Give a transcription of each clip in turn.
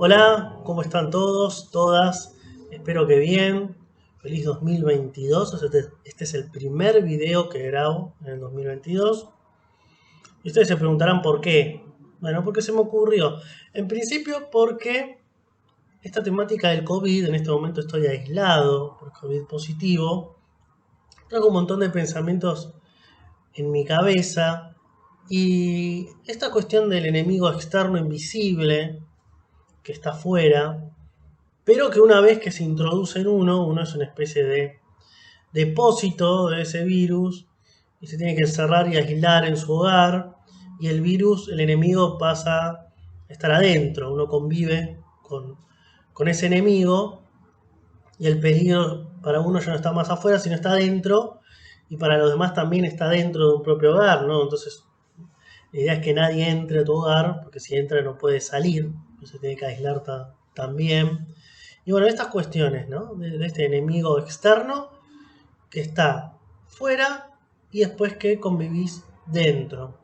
Hola, ¿cómo están todos, todas? Espero que bien. Feliz 2022. Este es el primer video que grabo en el 2022. Y ustedes se preguntarán por qué. Bueno, porque se me ocurrió. En principio porque esta temática del COVID, en este momento estoy aislado por COVID positivo. Traigo un montón de pensamientos en mi cabeza. Y esta cuestión del enemigo externo invisible que está afuera, pero que una vez que se introduce en uno es una especie de depósito de ese virus y se tiene que encerrar y aislar en su hogar y el virus, el enemigo pasa a estar adentro, uno convive con ese enemigo y el peligro para uno ya no está más afuera, sino está adentro y para los demás también está dentro de un propio hogar, ¿no? Entonces la idea es que nadie entre a tu hogar, porque si entra no puede salir, se tiene que aislar también. Y bueno, estas cuestiones, ¿no? De este enemigo externo que está fuera y después que convivís dentro.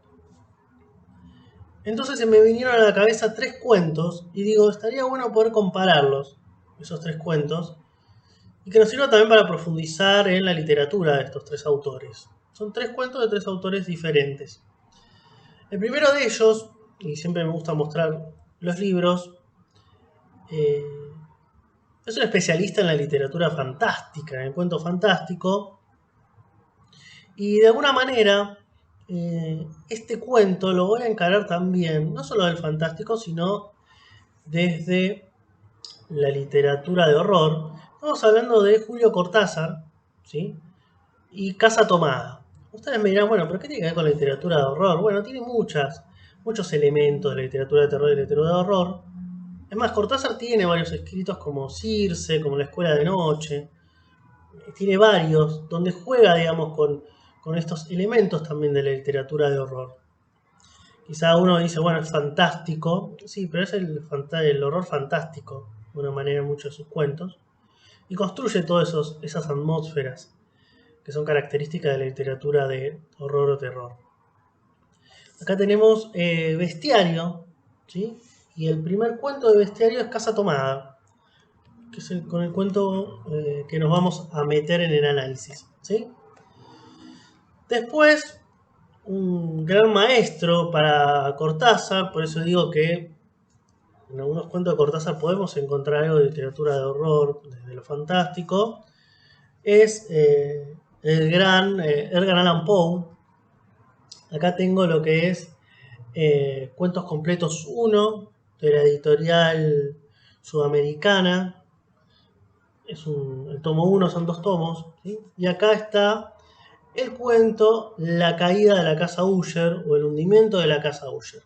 Entonces se me vinieron a la cabeza tres cuentos y digo, estaría bueno poder compararlos, esos tres cuentos, y que nos sirva también para profundizar en la literatura de estos tres autores. Son tres cuentos de tres autores diferentes. El primero de ellos, y siempre me gusta mostrar los libros, eh, es un especialista en la literatura fantástica, en el cuento fantástico, y de alguna manera este cuento lo voy a encarar también, no solo del fantástico, sino desde la literatura de horror. Estamos hablando de Julio Cortázar, ¿sí? Y Casa Tomada. Ustedes me dirán, bueno, ¿pero qué tiene que ver con la literatura de horror? Bueno, tiene muchos elementos de la literatura de terror y la literatura de horror. Es más, Cortázar tiene varios escritos como Circe, como La Escuela de Noche. Tiene varios donde juega, digamos, con estos elementos también de la literatura de horror. Quizá uno dice, bueno, es fantástico. Sí, pero es el horror fantástico, de una manera en muchos de sus cuentos. Y construye todas esas atmósferas que son características de la literatura de horror o terror. Acá tenemos Bestiario, ¿sí? Y el primer cuento de Bestiario es Casa Tomada, que es con el cuento que nos vamos a meter en el análisis, ¿sí? Después, un gran maestro para Cortázar, por eso digo que en algunos cuentos de Cortázar podemos encontrar algo de literatura de horror, desde lo fantástico, es el gran Edgar Allan Poe. Acá tengo lo que es Cuentos Completos 1 de la editorial sudamericana. El tomo 1 son dos tomos, ¿sí? Y acá está el cuento La caída de la casa Usher o el hundimiento de la casa Usher.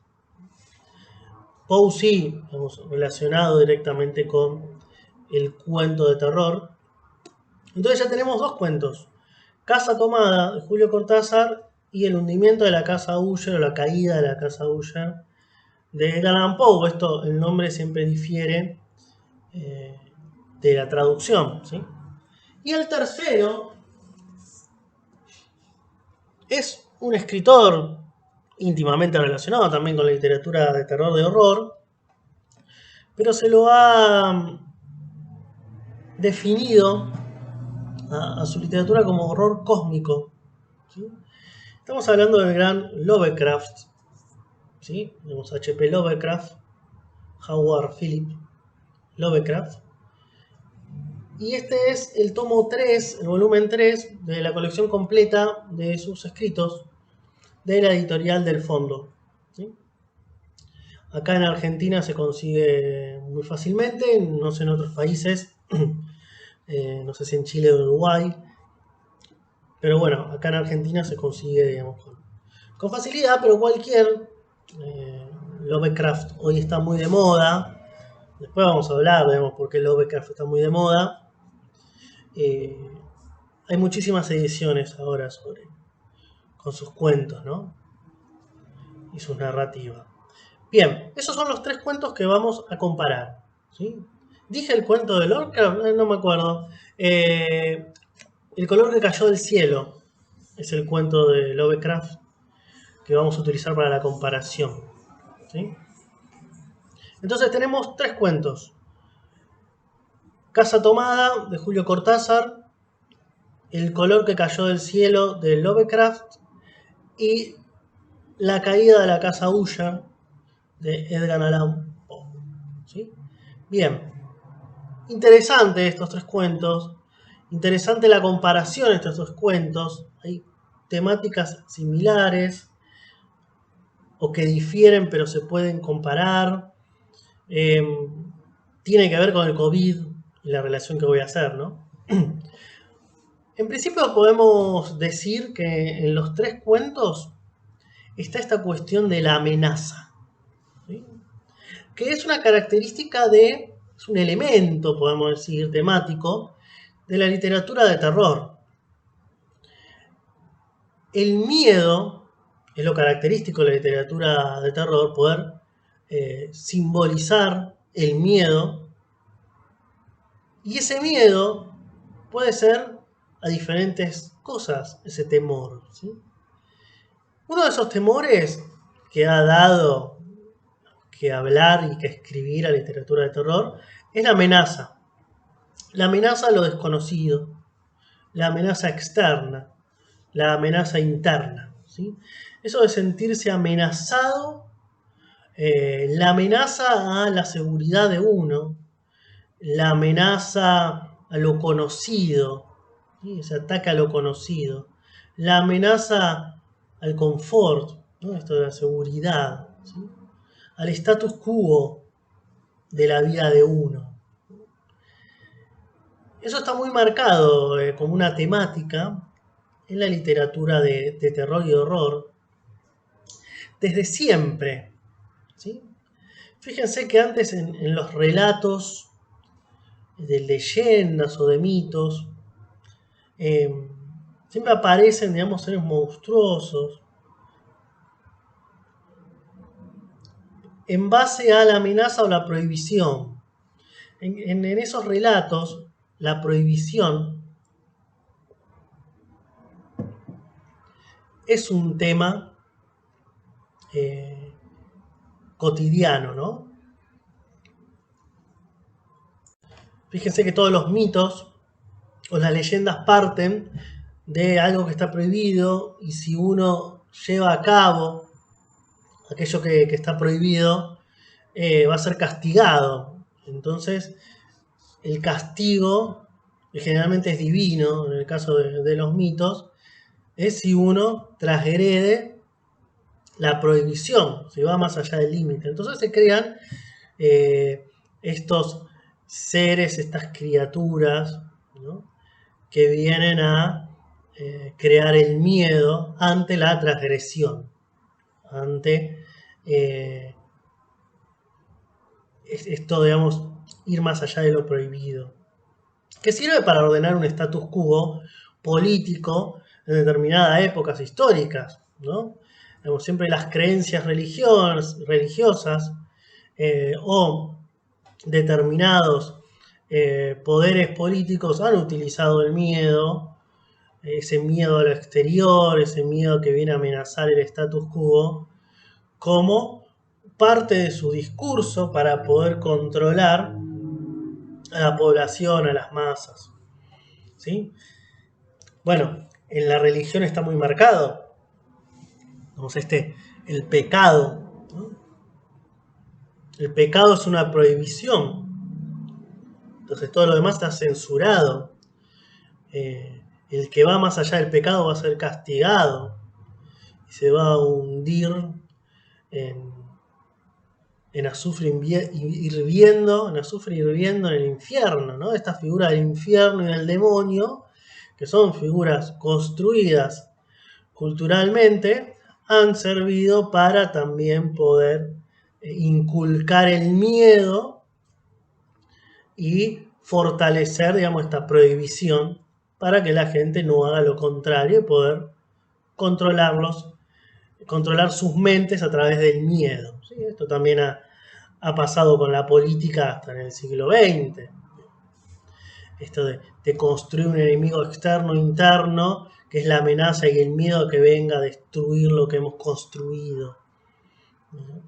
Poe sí, hemos relacionado directamente con el cuento de terror. Entonces ya tenemos dos cuentos. Casa Tomada de Julio Cortázar y el hundimiento de la casa Usher o la caída de la casa Usher de Edgar Allan Poe. Esto, el nombre siempre difiere eh, de la traducción, ¿sí? Y el tercero es un escritor íntimamente relacionado también con la literatura de terror de horror, pero se lo ha definido a su literatura como horror cósmico, ¿sí? Estamos hablando del gran Lovecraft, ¿sí? Tenemos H.P. Lovecraft, Howard Philip Lovecraft, y este es el tomo 3, el volumen 3 de la colección completa de sus escritos de la editorial del Fondo, ¿sí? Acá en Argentina se consigue muy fácilmente, no sé en otros países, no sé si en Chile o Uruguay, pero bueno, acá en Argentina se consigue, digamos, con facilidad, pero cualquier Lovecraft hoy está muy de moda. Después vamos a hablar, digamos, por qué Lovecraft está muy de moda. Eh, Hay muchísimas ediciones ahora con sus cuentos, ¿no? Y sus narrativas. Bien, esos son los tres cuentos que vamos a comparar, ¿sí? Dije el cuento de Lovecraft, no me acuerdo. El color que cayó del cielo es el cuento de Lovecraft que vamos a utilizar para la comparación, ¿sí? Entonces tenemos tres cuentos. Casa tomada, de Julio Cortázar, El color que cayó del cielo, de Lovecraft, y La caída de la casa Usher, de Edgar Allan Poe. ¿Sí? Bien, interesante estos tres cuentos, interesante la comparación entre estos cuentos. Hay temáticas similares o que difieren pero se pueden comparar. Eh, Tiene que ver con el COVID y la relación que voy a hacer, ¿no? En principio podemos decir que en los tres cuentos está esta cuestión de la amenaza, ¿sí? Que es una característica es un elemento, podemos decir, temático de la literatura de terror. El miedo es lo característico de la literatura de terror, poder simbolizar el miedo, y ese miedo puede ser a diferentes cosas, ese temor, ¿sí? Uno de esos temores que ha dado que hablar y que escribir a la literatura de terror es la amenaza. La amenaza a lo desconocido, la amenaza externa, la amenaza interna, ¿sí? Eso de sentirse amenazado, la amenaza a la seguridad de uno, la amenaza a lo conocido, ¿sí? Ese ataque a lo conocido, la amenaza al confort, ¿no? Esto de la seguridad, ¿sí? Al status quo de la vida de uno. Eso está muy marcado como una temática en la literatura de terror y horror desde siempre, ¿sí? Fíjense que antes en los relatos de leyendas o de mitos eh, siempre aparecen, digamos, seres monstruosos en base a la amenaza o la prohibición. En esos relatos, la prohibición es un tema cotidiano, ¿no? Fíjense que todos los mitos o las leyendas parten de algo que está prohibido, y si uno lleva a cabo aquello que está prohibido, va a ser castigado. Entonces, el castigo, que generalmente es divino, en el caso de los mitos, es si uno transgrede la prohibición, si va más allá del límite. Entonces se crean estos seres, estas criaturas, ¿no? Que vienen a crear el miedo ante la transgresión, ante esto, digamos, ir más allá de lo prohibido, que sirve para ordenar un status quo político en determinadas épocas históricas, ¿no? Digamos, siempre las creencias religiosas o determinados poderes políticos han utilizado el miedo, ese miedo a lo exterior, ese miedo que viene a amenazar el status quo, como parte de su discurso para poder controlar a la población, a las masas, ¿sí? Bueno, en la religión está muy marcado, vamos, el pecado, ¿no? El pecado es una prohibición, entonces todo lo demás está censurado. El que va más allá del pecado va a ser castigado y se va a hundir en, en azufre hirviendo, en el infierno, ¿no? Esta figura del infierno y del demonio, que son figuras construidas culturalmente, han servido para también poder inculcar el miedo y fortalecer, digamos, esta prohibición para que la gente no haga lo contrario y poder controlar sus mentes a través del miedo, ¿sí? Esto también ha pasado con la política hasta en el siglo XX. Esto de construir un enemigo externo, interno, que es la amenaza y el miedo que venga a destruir lo que hemos construido.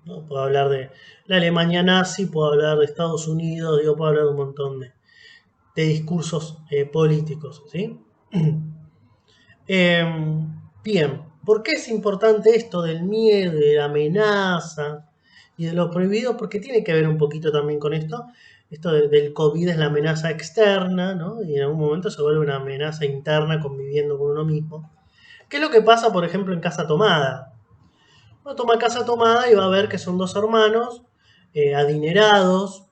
¿no? Puedo hablar de la Alemania nazi, puedo hablar de Estados Unidos, digo, puedo hablar de un montón de discursos políticos, ¿sí? Bien, ¿por qué es importante esto del miedo, de la amenaza y de lo prohibido? Porque tiene que ver un poquito también con esto. Esto del COVID es la amenaza externa, ¿no? Y en algún momento se vuelve una amenaza interna conviviendo con uno mismo. ¿Qué es lo que pasa, por ejemplo, en Casa Tomada? Uno toma Casa Tomada y va a ver que son dos hermanos adinerados,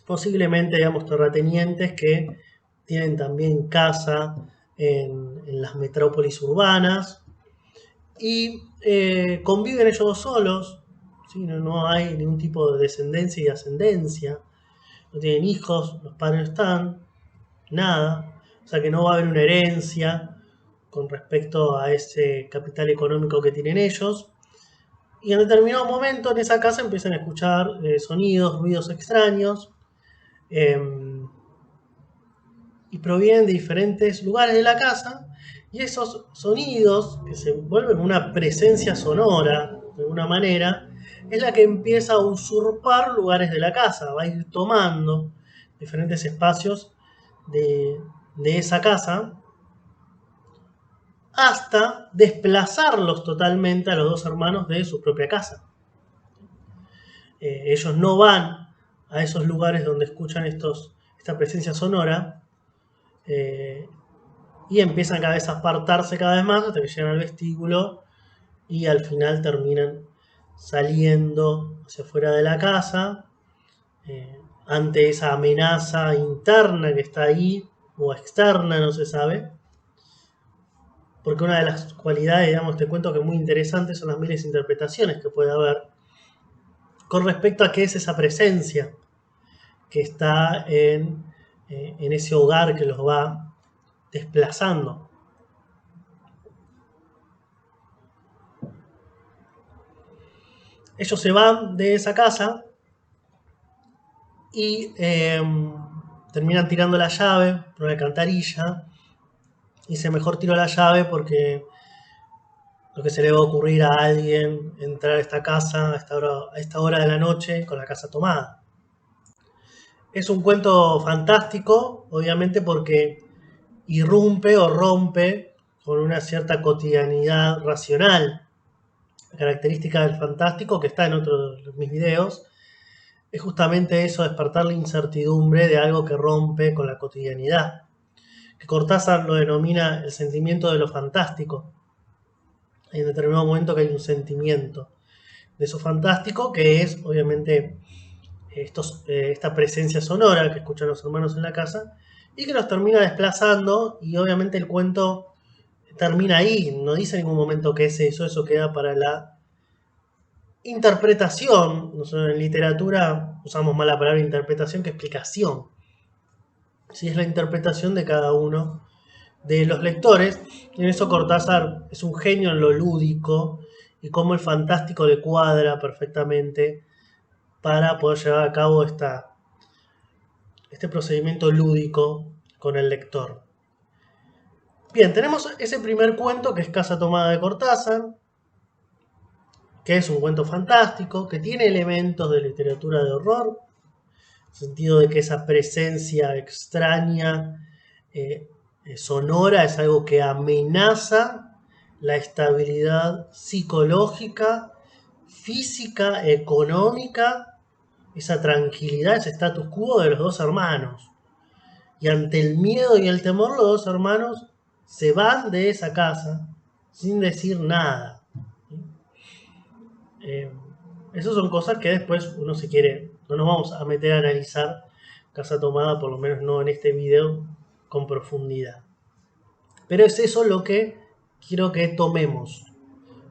posiblemente, digamos, terratenientes que tienen también casa en las metrópolis urbanas y conviven ellos dos solos, ¿sí? No hay ningún tipo de descendencia y ascendencia, no tienen hijos, los padres no están, nada, o sea que no va a haber una herencia con respecto a ese capital económico que tienen ellos. Y en determinado momento en esa casa empiezan a escuchar sonidos, ruidos extraños, eh, y provienen de diferentes lugares de la casa, y esos sonidos, que se vuelven una presencia sonora, de alguna manera, es la que empieza a usurpar lugares de la casa, va a ir tomando diferentes espacios de esa casa, hasta desplazarlos totalmente a los dos hermanos de su propia casa. Ellos no van a esos lugares donde escuchan esta presencia sonora, eh, y empiezan cada vez a apartarse cada vez más hasta que llegan al vestíbulo y al final terminan saliendo hacia afuera de la casa ante esa amenaza interna que está ahí o externa, no se sabe. Porque una de las cualidades, digamos, te cuento que es muy interesante, son las miles de interpretaciones que puede haber con respecto a qué es esa presencia que está en ese hogar que los va desplazando. Ellos se van de esa casa y terminan tirando la llave por una alcantarilla. Dice, mejor tiro la llave porque lo que se le va a ocurrir a alguien entrar a esta casa a esta hora de la noche con la casa tomada. Es un cuento fantástico, obviamente porque irrumpe o rompe con una cierta cotidianidad racional. La característica del fantástico, que está en otros de mis videos, es justamente eso, despertar la incertidumbre de algo que rompe con la cotidianidad. Que Cortázar lo denomina el sentimiento de lo fantástico. Hay un determinado momento que hay un sentimiento de eso fantástico, que es obviamente esta presencia sonora que escuchan los hermanos en la casa, y que los termina desplazando, y obviamente el cuento termina ahí, no dice en ningún momento qué es eso, eso queda para la interpretación. Nosotros en literatura usamos más la palabra interpretación que explicación. Si es la interpretación de cada uno de los lectores. En eso Cortázar es un genio en lo lúdico y cómo el fantástico le cuadra perfectamente para poder llevar a cabo este procedimiento lúdico con el lector. Bien, tenemos ese primer cuento que es Casa Tomada de Cortázar, que es un cuento fantástico, que tiene elementos de literatura de horror, en el sentido de que esa presencia extraña, sonora, es algo que amenaza la estabilidad psicológica, física, económica, esa tranquilidad, ese status quo de los dos hermanos. Y ante el miedo y el temor, los dos hermanos se van de esa casa sin decir nada. Eh, Esas son cosas que después uno si quiere, no nos vamos a meter a analizar Casa Tomada, por lo menos no en este video, con profundidad. Pero es eso lo que quiero que tomemos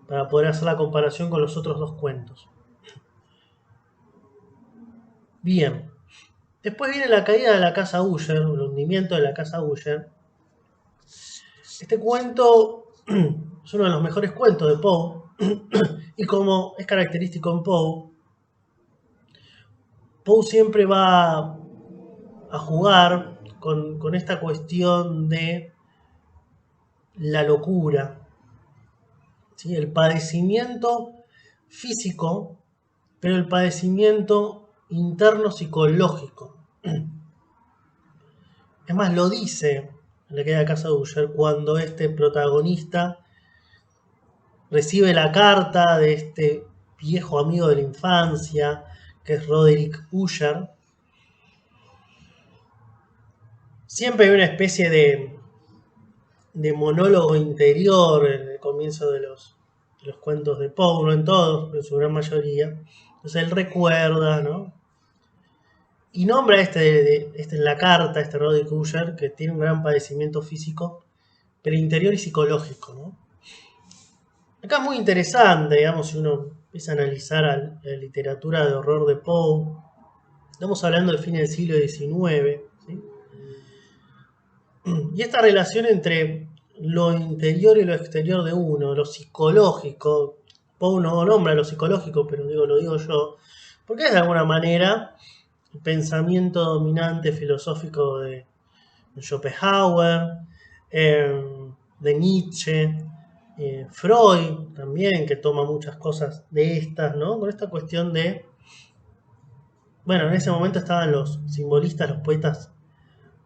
para poder hacer la comparación con los otros dos cuentos. Bien, después viene la caída de la casa Usher, el hundimiento de la casa Usher. Este cuento es uno de los mejores cuentos de Poe, y como es característico en Poe, Poe siempre va a jugar con esta cuestión de la locura, ¿sí? El padecimiento físico pero el padecimiento interno psicológico. Es más, lo dice en la caída de casa de Usher cuando este protagonista recibe la carta de este viejo amigo de la infancia, que es Roderick Usher. Siempre hay una especie de monólogo interior en el comienzo de los cuentos de Poe, no en todos, pero en su gran mayoría. Entonces él recuerda, ¿no? Y nombra este en la carta, este Roderick Usher, que tiene un gran padecimiento físico, pero interior y psicológico, ¿no? Acá es muy interesante, digamos, si uno empieza a analizar la literatura de horror de Poe. Estamos hablando del fin del siglo XIX, ¿sí? Y esta relación entre lo interior y lo exterior de uno, lo psicológico. Poe no nombra lo psicológico, pero lo digo yo, porque es de alguna manera el pensamiento dominante filosófico de Schopenhauer, de Nietzsche, Freud también, que toma muchas cosas de estas, ¿no? Con esta cuestión de, bueno, en ese momento estaban los simbolistas, los poetas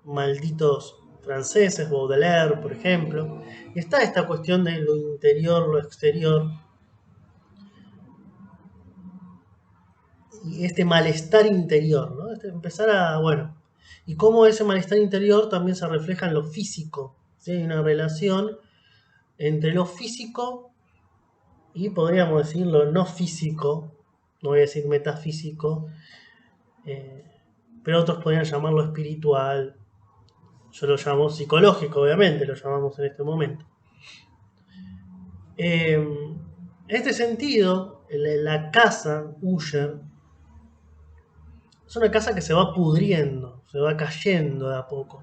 malditos franceses, Baudelaire, por ejemplo, y está esta cuestión de lo interior, lo exterior, y este malestar interior, ¿no? Empezar a, bueno, y cómo ese malestar interior también se refleja en lo físico, ¿sí? Hay una relación entre lo físico y podríamos decir lo no físico, no voy a decir metafísico, eh, pero otros podrían llamarlo espiritual, yo lo llamo psicológico, obviamente, lo llamamos en este momento. En este sentido, la casa Usher es una casa que se va pudriendo, se va cayendo de a poco.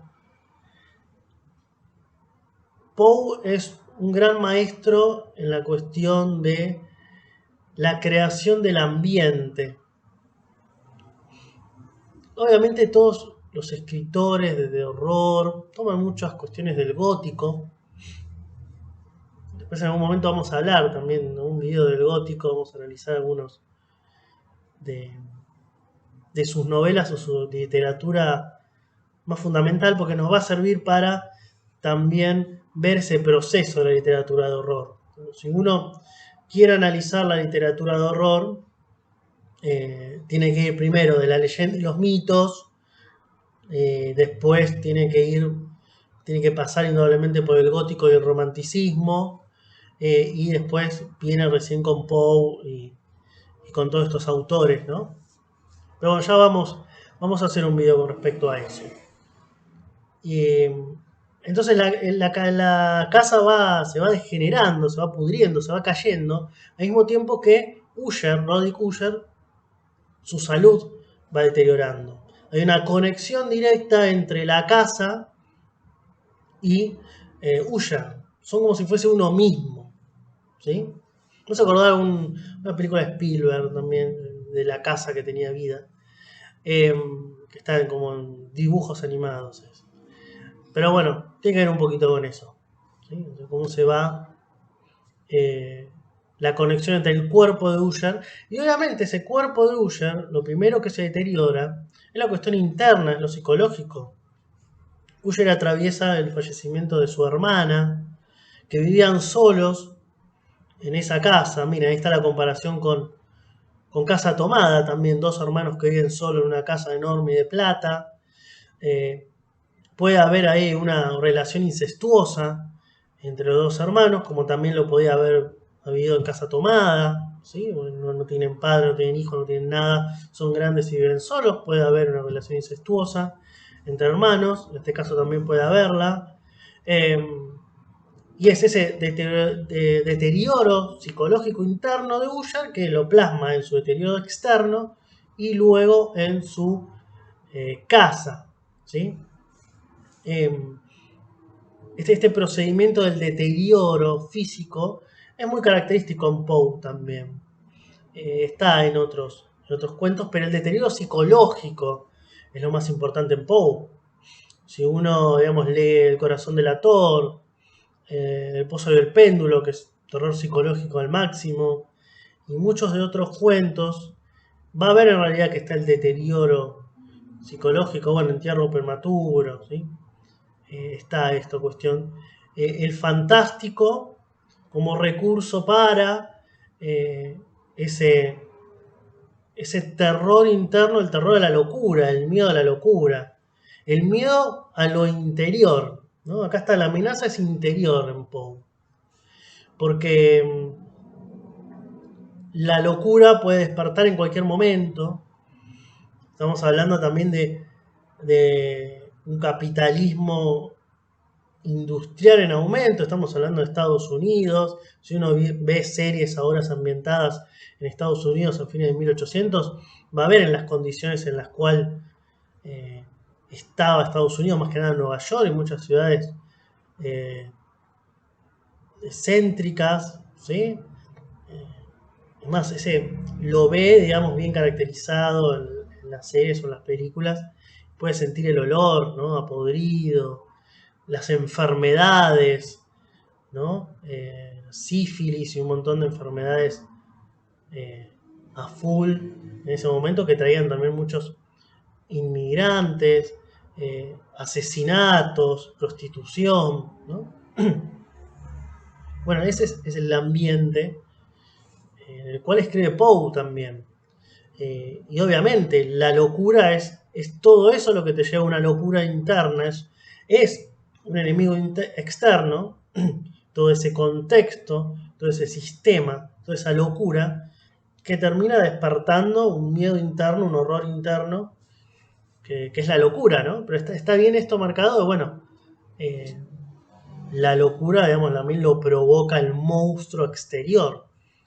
Poe es un gran maestro en la cuestión de la creación del ambiente. Obviamente todos los escritores de horror toman muchas cuestiones del gótico. Después en algún momento vamos a hablar también en un video del gótico, vamos a analizar algunos de sus novelas o su literatura más fundamental, porque nos va a servir para también ver ese proceso de la literatura de horror. Si uno quiere analizar la literatura de horror, tiene que ir primero de la leyenda y los mitos, después tiene que pasar indudablemente por el gótico y el romanticismo, y después viene recién con Poe y con todos estos autores, ¿no? Pero bueno, ya vamos a hacer un video con respecto a eso. Y entonces la casa se va degenerando, se va pudriendo, se va cayendo, al mismo tiempo que Roderick Usher, su salud va deteriorando. Hay una conexión directa entre la casa y Usher. Son como si fuese uno mismo, ¿sí? ¿No se acordaba de una película de Spielberg también, de la casa que tenía vida? Que está como en dibujos animados. Pero bueno, tiene que ver un poquito con eso, ¿sí? O sea, cómo se va la conexión entre el cuerpo de Usher. Y obviamente ese cuerpo de Usher, lo primero que se deteriora es la cuestión interna, es lo psicológico. Usher atraviesa el fallecimiento de su hermana, que vivían solos en esa casa. Mira, ahí está la comparación con Casa Tomada también, dos hermanos que viven solos en una casa enorme de plata. Puede haber ahí una relación incestuosa entre los dos hermanos, como también lo podía haber habido en Casa Tomada, ¿sí? No tienen padre, no tienen hijos, no tienen nada, son grandes y viven solos, puede haber una relación incestuosa entre hermanos, en este caso también puede haberla. Y es ese deterioro psicológico interno de Usher que lo plasma en su deterioro externo y luego en su casa, ¿sí? Este procedimiento del deterioro físico es muy característico en Poe también. Está en otros cuentos, pero el deterioro psicológico es lo más importante en Poe. Si uno, digamos, lee El corazón del ator, El pozo del péndulo, que es terror psicológico al máximo, y muchos de otros cuentos, va a ver en realidad que está el deterioro psicológico, bueno, entierro prematuro, ¿sí? Está esta cuestión. El fantástico como recurso para eh, ese, ese terror interno, el terror de la locura, el miedo a la locura, el miedo a lo interior, ¿no? Acá está la amenaza es interior en Poe, porque la locura puede despertar en cualquier momento. Estamos hablando también de un capitalismo industrial en aumento, estamos hablando de Estados Unidos, si uno ve series ahora ambientadas en Estados Unidos a fines de 1800, va a ver en las condiciones en las cuales eh, estaba Estados Unidos, más que nada en Nueva York y muchas ciudades eh, céntricas, ¿sí? Es más, ese lo ve, digamos, bien caracterizado en las series o en las películas, puede sentir el olor, ¿no? A podrido, las enfermedades, ¿no? Sífilis y un montón de enfermedades eh, a full en ese momento que traían también muchos inmigrantes, asesinatos, prostitución, ¿no? Bueno, ese es el ambiente en el cual escribe Poe también. Y obviamente la locura es todo eso lo que te lleva a una locura interna, es un enemigo externo, todo ese contexto, todo ese sistema, toda esa locura que termina despertando un miedo interno, un horror interno, que es la locura, ¿no? Pero está bien esto marcado, bueno, eh, la locura, digamos, también lo provoca el monstruo exterior,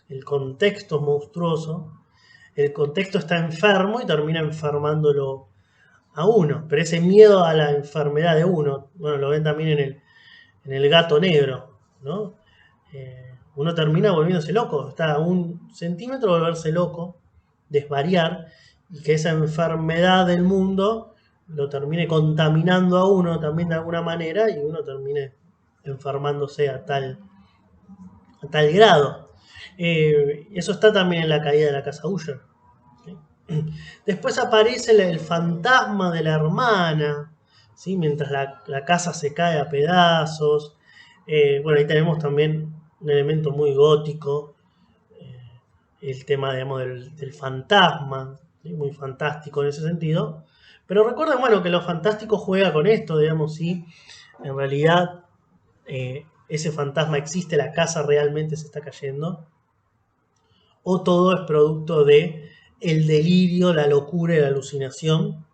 el contexto monstruoso, el contexto está enfermo y termina enfermándolo a uno. Pero ese miedo a la enfermedad de uno, bueno, lo ven también en el gato negro, ¿no? Uno termina volviéndose loco, está a un centímetro de volverse loco, desvariar, y que esa enfermedad del mundo lo termine contaminando a uno también de alguna manera y uno termine enfermándose a tal grado. Eso está también en la caída de la casa Usher. ¿Sí? Después aparece el fantasma de la hermana, ¿sí? Mientras la casa se cae a pedazos. Bueno, ahí tenemos también un elemento muy gótico, el tema, digamos, del fantasma, ¿sí? Muy fantástico en ese sentido. Pero recuerden, bueno, que lo fantástico juega con esto, digamos, sí, en realidad ese fantasma existe, la casa realmente se está cayendo, o todo es producto de el delirio, la locura y la alucinación,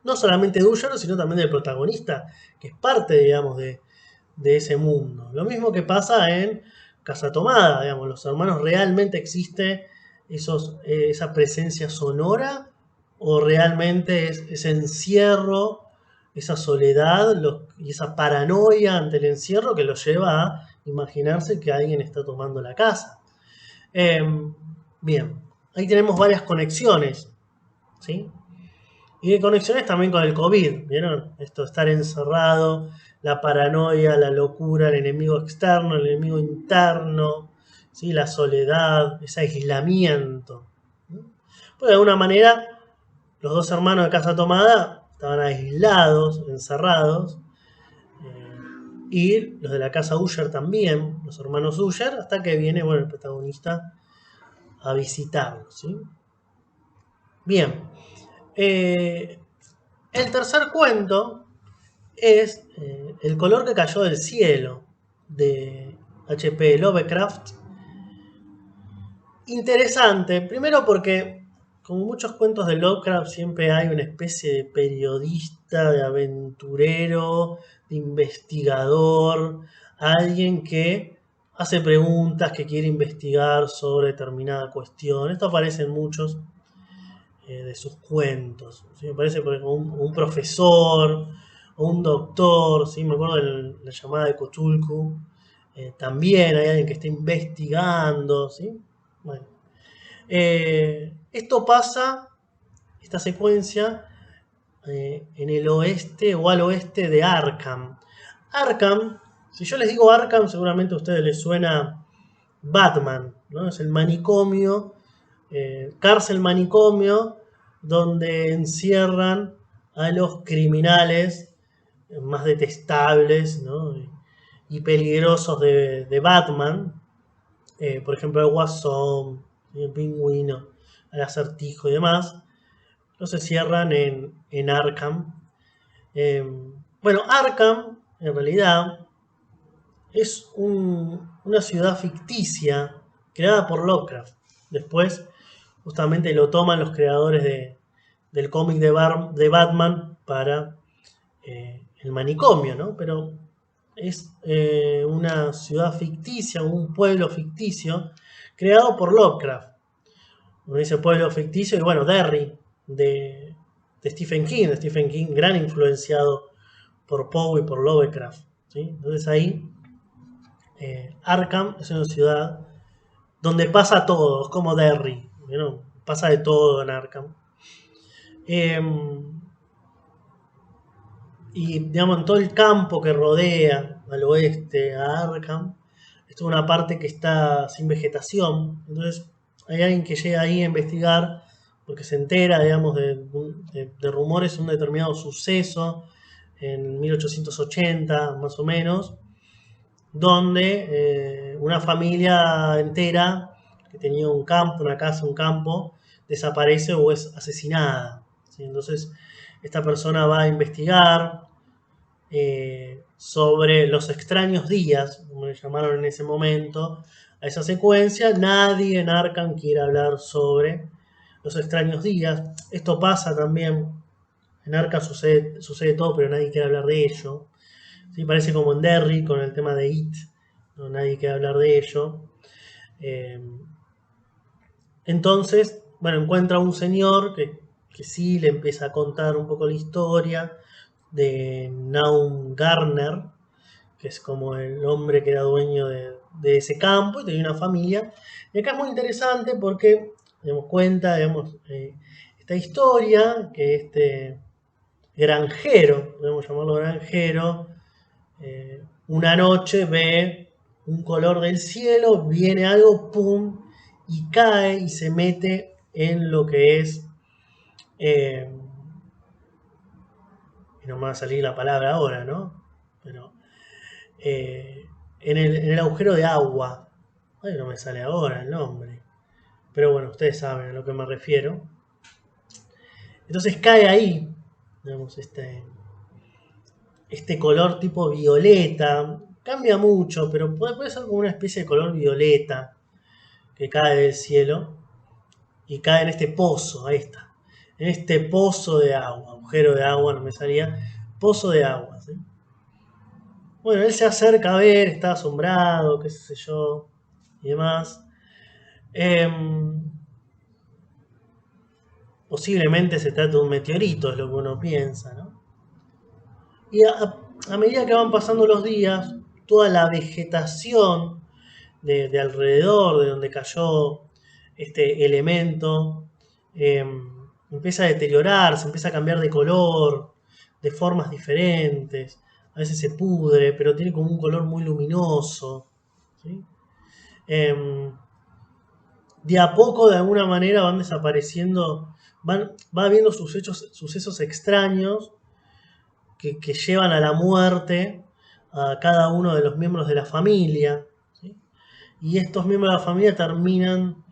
no solamente de Ullero, sino también del protagonista, que es parte, digamos, de ese mundo. Lo mismo que pasa en Casa Tomada, digamos, los hermanos realmente existe esa presencia sonora o realmente es ese encierro, esa soledad y esa paranoia ante el encierro que los lleva a imaginarse que alguien está tomando la casa. Eh, Bien, ahí tenemos varias conexiones, ¿sí? Y de conexiones también con el COVID, ¿vieron? Esto de estar encerrado, la paranoia, la locura, el enemigo externo, el enemigo interno, ¿sí? La soledad, ese aislamiento. Pues de alguna manera, los dos hermanos de Casa Tomada estaban aislados, encerrados, y los de la Casa Usher también, los hermanos Usher, hasta que viene, bueno, el protagonista a visitarlos, ¿sí? Bien, eh, el tercer cuento es El color que cayó del cielo de H.P. Lovecraft. Interesante, primero porque como muchos cuentos de Lovecraft siempre hay una especie de periodista, de aventurero, de investigador, alguien que hace preguntas, que quiere investigar sobre determinada cuestión. Esto aparece en muchos de sus cuentos. ¿Sí? Me parece por ejemplo, un profesor o un doctor, ¿sí? Me acuerdo de la llamada de Cthulhu. También hay alguien que está investigando. ¿Sí? Bueno, esto pasa, esta secuencia, en el oeste o al oeste de Arkham. Arkham, si yo les digo Arkham, seguramente a ustedes les suena Batman, ¿no? Es el manicomio cárcel manicomio donde encierran a los criminales más detestables, ¿no? Y peligrosos de Batman, por ejemplo el Guasón, el Pingüino, el Acertijo y demás, los encierran en Arkham. Bueno, Arkham en realidad es una ciudad ficticia creada por Lovecraft. Después, justamente lo toman los creadores del cómic de Batman para el manicomio, ¿no? Pero es una ciudad ficticia, un pueblo ficticio creado por Lovecraft. Uno dice pueblo ficticio y bueno, Derry de Stephen King. Stephen King, gran influenciado por Poe y por Lovecraft. ¿Sí? Entonces ahí Arkham es una ciudad donde pasa todo, es como Derry, ¿no? Pasa de todo en Arkham. Y digamos, en todo el campo que rodea al oeste a Arkham, es toda una parte que está sin vegetación. Entonces hay alguien que llega ahí a investigar porque se entera, digamos, de rumores de un determinado suceso en 1880, más o menos, donde una familia entera que tenía un campo, una casa, un campo, desaparece o es asesinada. ¿Sí? Entonces, esta persona va a investigar sobre los extraños días, como le llamaron en ese momento, a esa secuencia. Nadie en Arkham quiere hablar sobre los extraños días. Esto pasa también, en Arkham sucede todo, pero nadie quiere hablar de ello. ¿Sí? Parece como en Derry con el tema de It, no, nadie quiere hablar de ello. Eh, entonces, bueno, encuentra un señor que sí le empieza a contar un poco la historia de Naum Garner, que es como el hombre que era dueño de ese campo y tenía una familia. Y acá es muy interesante porque digamos, cuenta digamos, esta historia que este granjero, podemos llamarlo granjero, una noche ve un color del cielo, viene algo, pum, y cae y se mete en lo que es, eh, y no me va a salir la palabra ahora, ¿no? Pero eh, en el agujero de agua. Ay, no me sale ahora el nombre. Pero bueno, ustedes saben a lo que me refiero. Entonces cae ahí, digamos, este color tipo violeta. Cambia mucho, pero puede ser como una especie de color violeta que cae del cielo y cae en este pozo, ahí está. En este pozo de agua, agujero de agua, no me salía, pozo de agua. ¿Sí? Bueno, él se acerca a ver, está asombrado, qué sé yo, y demás. Posiblemente se trata de un meteorito, es lo que uno piensa, ¿no? Y a medida que van pasando los días, toda la vegetación de alrededor, de donde cayó este elemento, eh, empieza a deteriorarse, empieza a cambiar de color, de formas diferentes. A veces se pudre, pero tiene como un color muy luminoso. ¿Sí? Eh, de a poco, de alguna manera, van desapareciendo, va habiendo sucesos extraños que llevan a la muerte a cada uno de los miembros de la familia. ¿Sí? Y estos miembros de la familia terminan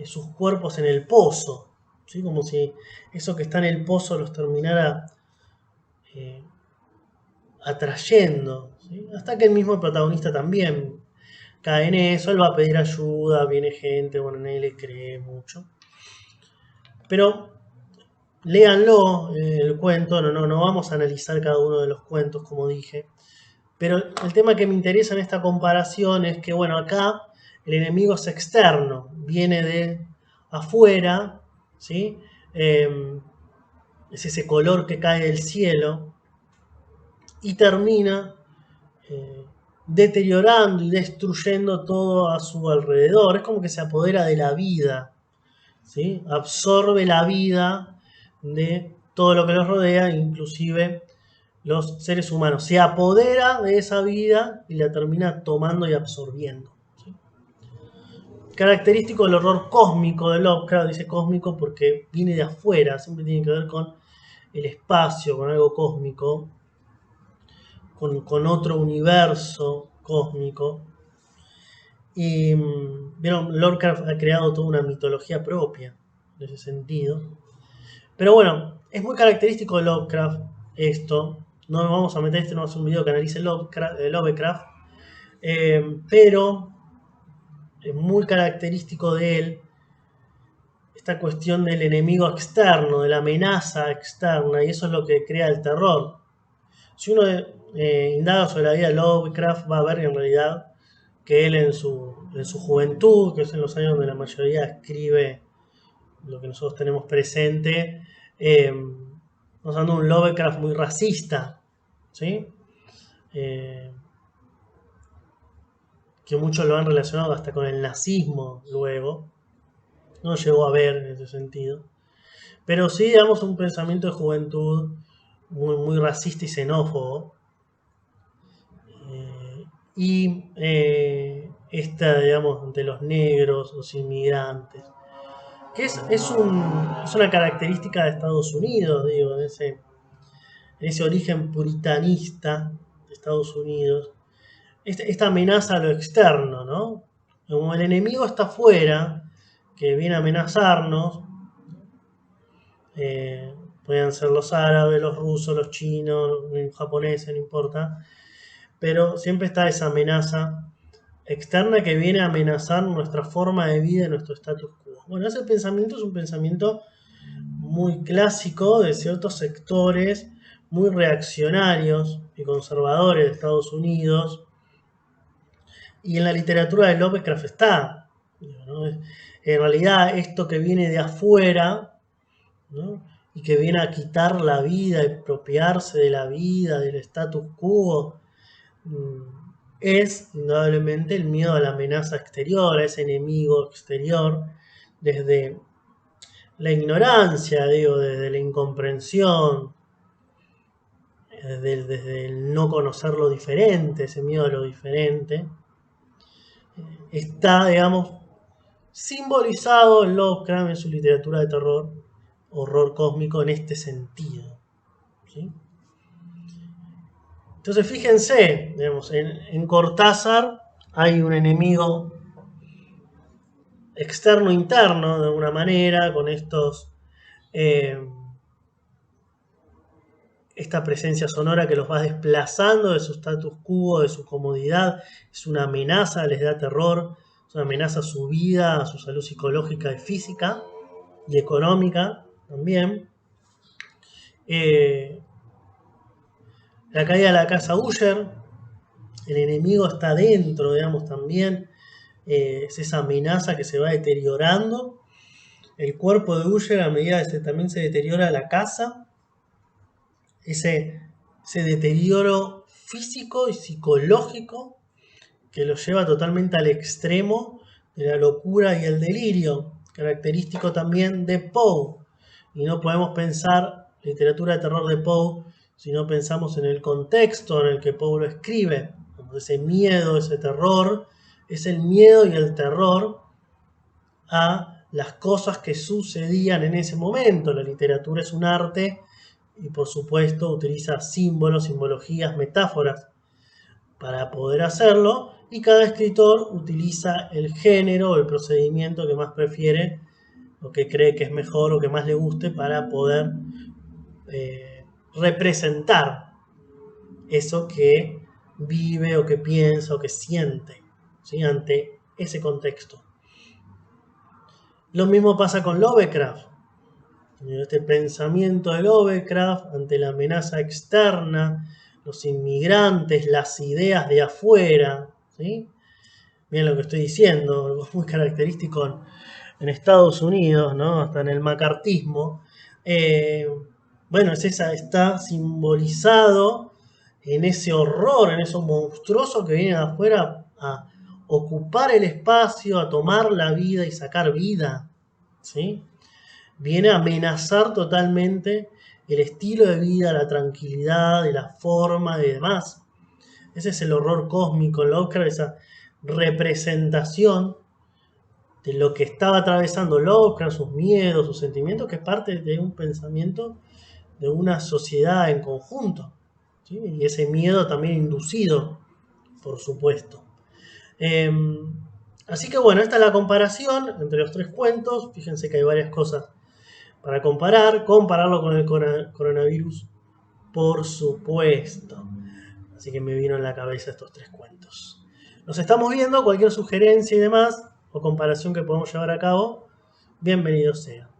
sus cuerpos en el pozo. ¿Sí? Como si eso que está en el pozo los terminara eh, atrayendo. ¿Sí? Hasta que el mismo protagonista también cae en eso, él va a pedir ayuda, viene gente, bueno, nadie le cree mucho. Pero léanlo el cuento, no vamos a analizar cada uno de los cuentos, como dije. Pero el tema que me interesa en esta comparación es que, bueno, acá el enemigo es externo, viene de afuera, ¿sí? Es ese color que cae del cielo y termina eh, deteriorando y destruyendo todo a su alrededor. Es como que se apodera de la vida, ¿sí? Absorbe la vida de todo lo que los rodea, inclusive los seres humanos. Se apodera de esa vida y la termina tomando y absorbiendo. ¿Sí? característico del horror cósmico de Lovecraft. Dice cósmico porque viene de afuera, siempre tiene que ver con el espacio, con algo cósmico, con otro universo cósmico. Y vieron, Lovecraft ha creado toda una mitología propia en ese sentido. Pero bueno, es muy característico de Lovecraft esto. No nos vamos a meter, no es un video que analice Lovecraft, pero es muy característico de él esta cuestión del enemigo externo, de la amenaza externa, y eso es lo que crea el terror. Si uno indaga sobre la vida de Lovecraft, va a ver en realidad que él en su juventud, que es en los años donde la mayoría escribe lo que nosotros tenemos presente, nos anda un Lovecraft muy racista, ¿sí? Que muchos lo han relacionado hasta con el nazismo luego. No llegó a ver en ese sentido. Pero sí, digamos, un pensamiento de juventud muy, muy racista y xenófobo. Esta, digamos, de los negros, los inmigrantes, que es una característica de Estados Unidos, digo, en ese origen puritanista de Estados Unidos, esta amenaza a lo externo, ¿no? Como el enemigo está afuera, que viene a amenazarnos, pueden ser los árabes, los rusos, los chinos, los japoneses, no importa, pero siempre está esa amenaza externa que viene a amenazar nuestra forma de vida y nuestro status quo. Bueno, ese pensamiento es un pensamiento muy clásico de ciertos sectores muy reaccionarios y conservadores de Estados Unidos, y en la literatura de Lovecraft está, ¿no? En realidad esto que viene de afuera, ¿no? Y que viene a quitar la vida, a apropiarse de la vida, del status quo, es indudablemente el miedo a la amenaza exterior, a ese enemigo exterior, desde la ignorancia, digo, desde la incomprensión, desde el no conocer lo diferente, ese miedo a lo diferente, está, digamos, simbolizado en Lovecraft, en su literatura de terror, horror cósmico, en este sentido, ¿sí? Entonces fíjense, digamos, en Cortázar hay un enemigo externo interno de alguna manera, con esta presencia sonora que los va desplazando de su status quo, de su comodidad. Es una amenaza, les da terror, es una amenaza a su vida, a su salud psicológica y física y económica también. La caída de la casa Usher, el enemigo está dentro, digamos, también. Es esa amenaza que se va deteriorando. El cuerpo de Usher, a medida que también se deteriora la casa, ese deterioro físico y psicológico que lo lleva totalmente al extremo de la locura y el delirio, característico también de Poe. Y no podemos pensar literatura de terror de Poe si no pensamos en el contexto en el que Poe lo escribe. Ese miedo, ese terror, es el miedo y el terror a las cosas que sucedían en ese momento. La literatura es un arte y por supuesto utiliza símbolos, simbologías, metáforas para poder hacerlo, y cada escritor utiliza el género o el procedimiento que más prefiere o que cree que es mejor o que más le guste para poder representar eso que vive o que piensa o que siente, ¿sí? Ante ese contexto. Lo mismo pasa con Lovecraft. Este pensamiento de Lovecraft ante la amenaza externa, los inmigrantes, las ideas de afuera, ¿sí? Miren lo que estoy diciendo, algo muy característico en Estados Unidos, ¿no? Hasta en el macartismo. Bueno, está simbolizado en ese horror, en eso monstruoso que viene de afuera a ocupar el espacio, a tomar la vida y sacar vida, ¿sí? Viene a amenazar totalmente el estilo de vida, la tranquilidad, la forma y demás. Ese es el horror cósmico, Lovecraft, esa representación de lo que estaba atravesando Lovecraft, sus miedos, sus sentimientos, que es parte de un pensamiento de una sociedad en conjunto, ¿sí? Y ese miedo también inducido, por supuesto. Así que bueno, esta es la comparación entre los tres cuentos. Fíjense que hay varias cosas para compararlo con el coronavirus, por supuesto. Así que me vino en la cabeza estos tres cuentos. Nos estamos viendo, cualquier sugerencia y demás, o comparación que podamos llevar a cabo, bienvenido sea.